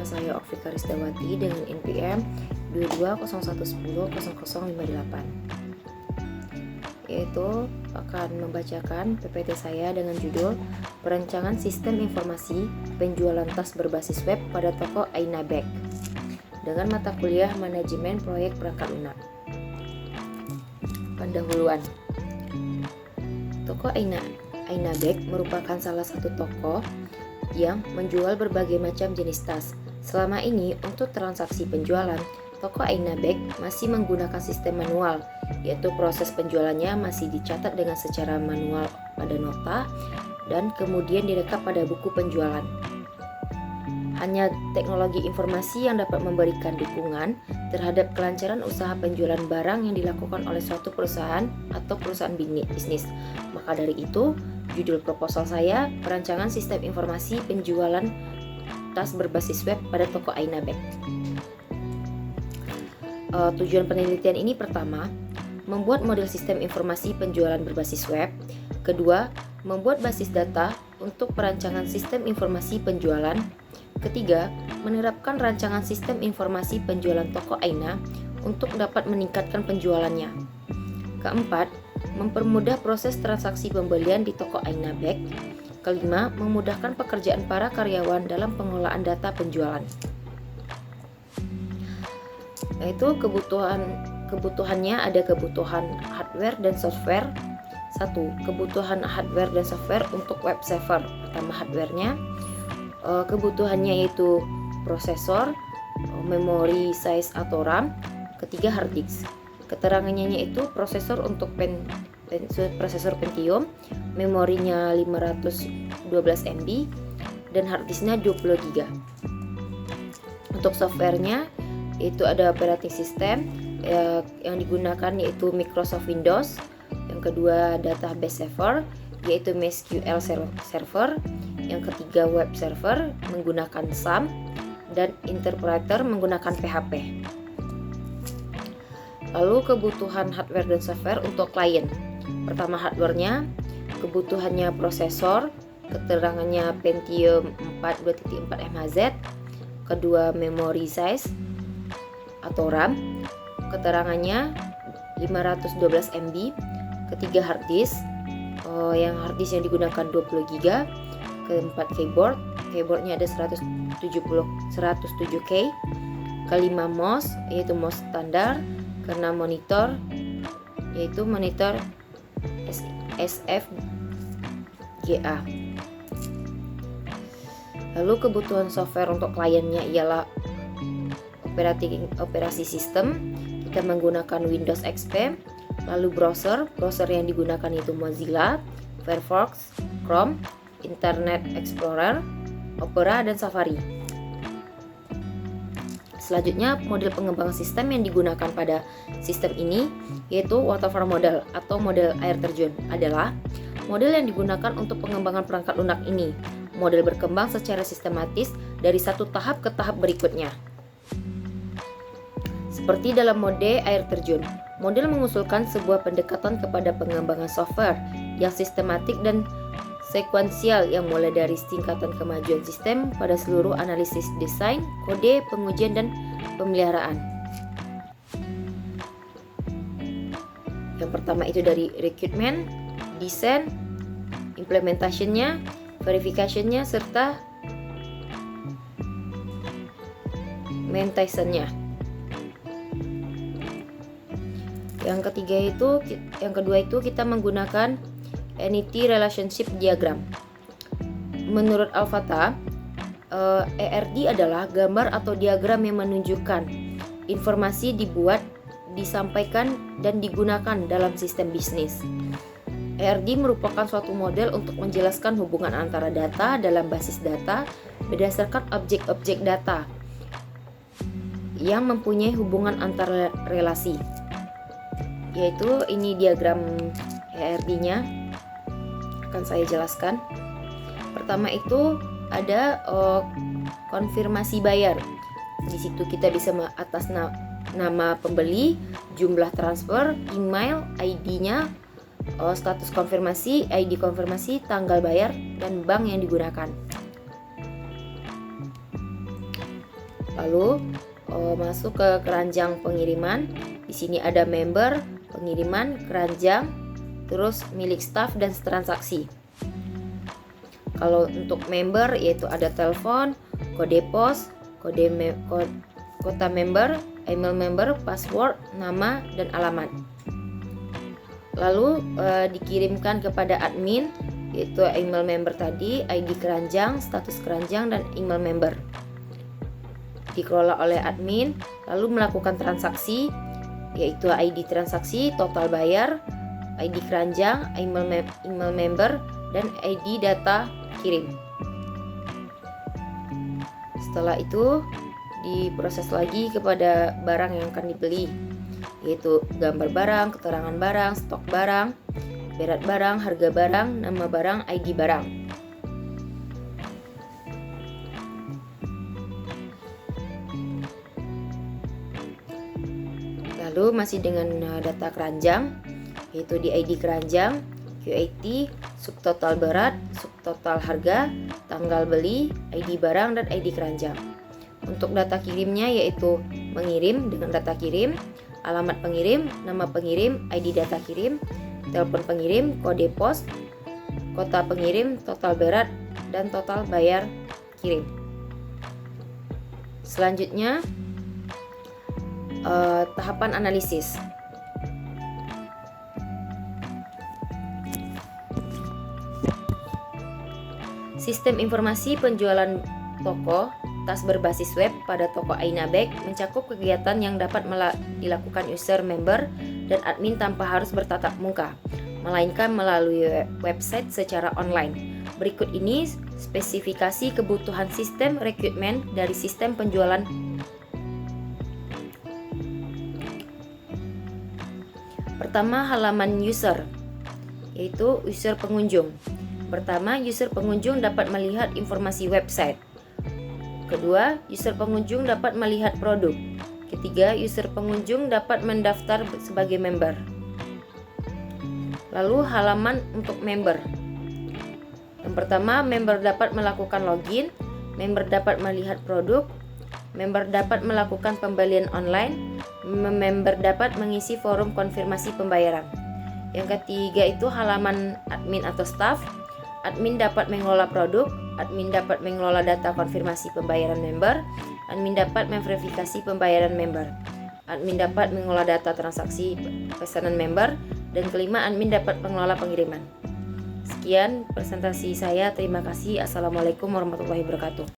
nama saya Okvika Ristawati dengan NPM 2201100058, yaitu akan membacakan PPT saya dengan judul Perancangan Sistem Informasi Penjualan Tas Berbasis Web pada Toko Aina Bag dengan mata kuliah Manajemen Proyek Perangkat Lunak. Pendahuluan. Toko Aina Bag merupakan salah satu toko yang menjual berbagai macam jenis tas. Selama ini, untuk transaksi penjualan, toko Aina Bag masih menggunakan sistem manual, yaitu proses penjualannya masih dicatat dengan secara manual pada nota dan kemudian direkap pada buku penjualan. Hanya teknologi informasi yang dapat memberikan dukungan terhadap kelancaran usaha penjualan barang yang dilakukan oleh suatu perusahaan atau perusahaan bisnis. Maka dari itu, judul proposal saya, Perancangan Sistem Informasi Penjualan Tas Berbasis Web pada Toko Aina Bag. Tujuan penelitian ini pertama, membuat model sistem informasi penjualan berbasis web. Kedua, membuat basis data untuk perancangan sistem informasi penjualan. Ketiga, menerapkan rancangan sistem informasi penjualan toko Aina untuk dapat meningkatkan penjualannya. Keempat, mempermudah proses transaksi pembelian di toko Aina Bag. Kelima, memudahkan pekerjaan para karyawan dalam pengelolaan data penjualan. Yaitu kebutuhannya ada kebutuhan hardware dan software. 1. Kebutuhan hardware dan software untuk web server. Pertama, hardware-nya. Kebutuhannya yaitu prosesor, memori size atau RAM. Ketiga, hard disk. Keterangannya yaitu prosesor untuk prosesor Pentium, memorinya 512 MB dan hard disknya 20 GB. Untuk softwarenya itu ada operating system yang digunakan yaitu Microsoft Windows. Yang kedua, database server yaitu MySQL server. Yang ketiga, web server menggunakan SAM dan interpreter menggunakan PHP. Lalu kebutuhan hardware dan software untuk klien. Pertama, hardware-nya, kebutuhannya prosesor, keterangannya Pentium 4 2.4 MHz. Kedua, memory size atau RAM, keterangannya 512 MB. Ketiga, hard disk, yang hard disk yang digunakan 20 GB. Keempat, keyboardnya ada 107K. Kelima, mouse, yaitu mouse standar. Karena monitor, yaitu monitor SFGA. Lalu kebutuhan software untuk kliennya ialah operasi sistem. Kita menggunakan Windows XP. Lalu browser yang digunakan itu Mozilla, Firefox, Chrome, Internet Explorer, Opera, dan Safari. Selanjutnya, model pengembangan sistem yang digunakan pada sistem ini yaitu waterfall model atau model air terjun adalah model yang digunakan untuk pengembangan perangkat lunak ini. Model berkembang secara sistematis dari satu tahap ke tahap berikutnya. Seperti dalam mode air terjun, model mengusulkan sebuah pendekatan kepada pengembangan software yang sistematik dan sekuensial yang mulai dari tingkatan kemajuan sistem pada seluruh analisis desain, kode, pengujian, dan pemeliharaan. Yang pertama itu dari recruitment, desain, implementation-nya, verification-nya, serta maintenance-nya. Yang kedua itu kita menggunakan Entity Relationship Diagram. Menurut Al-Fatah, ERD adalah gambar atau diagram yang menunjukkan informasi dibuat, disampaikan, dan digunakan dalam sistem bisnis. ERD merupakan suatu model untuk menjelaskan hubungan antara data dalam basis data berdasarkan objek-objek data yang mempunyai hubungan antar relasi. Yaitu ini diagram ERD-nya. Akan saya jelaskan. Pertama itu ada konfirmasi bayar. Di situ kita bisa atas nama pembeli, jumlah transfer, email, ID-nya, status konfirmasi, ID konfirmasi, tanggal bayar, dan bank yang digunakan. Lalu masuk ke keranjang pengiriman. Di sini ada member, pengiriman, keranjang, terus milik staf dan transaksi. Kalau untuk member yaitu ada telepon, kode pos, kota member, email member, password, nama, dan alamat. Lalu dikirimkan kepada admin yaitu email member tadi, ID keranjang, status keranjang, dan email member. Dikelola oleh admin, lalu melakukan transaksi yaitu ID transaksi, total bayar, ID keranjang, email member, dan ID data kirim. Setelah itu diproses lagi kepada barang yang akan dibeli, yaitu gambar barang, keterangan barang, stok barang, berat barang, harga barang, nama barang, ID barang. Lalu masih dengan data keranjang, yaitu di ID keranjang, QAT, subtotal berat, subtotal harga, tanggal beli, ID barang, dan ID keranjang. Untuk data kirimnya yaitu mengirim dengan data kirim, alamat pengirim, nama pengirim, ID data kirim, telepon pengirim, kode pos, kota pengirim, total berat, dan total bayar kirim. Selanjutnya tahapan analisis. Sistem informasi penjualan toko tas berbasis web pada toko Aina Bag mencakup kegiatan yang dapat dilakukan user, member, dan admin tanpa harus bertatap muka, melainkan melalui website secara online. Berikut ini spesifikasi kebutuhan sistem rekrutmen dari sistem penjualan. Pertama, halaman user, yaitu user pengunjung. Pertama, user pengunjung dapat melihat informasi website. Kedua, user pengunjung dapat melihat produk. Ketiga, user pengunjung dapat mendaftar sebagai member. Lalu halaman untuk member. Yang pertama, member dapat melakukan login, member dapat melihat produk, member dapat melakukan pembelian online, member dapat mengisi forum konfirmasi pembayaran. Yang ketiga itu halaman admin atau staff. Admin dapat mengelola produk, admin dapat mengelola data konfirmasi pembayaran member, admin dapat memverifikasi pembayaran member, admin dapat mengelola data transaksi pesanan member, dan kelima, admin dapat mengelola pengiriman. Sekian presentasi saya, terima kasih. Assalamualaikum warahmatullahi wabarakatuh.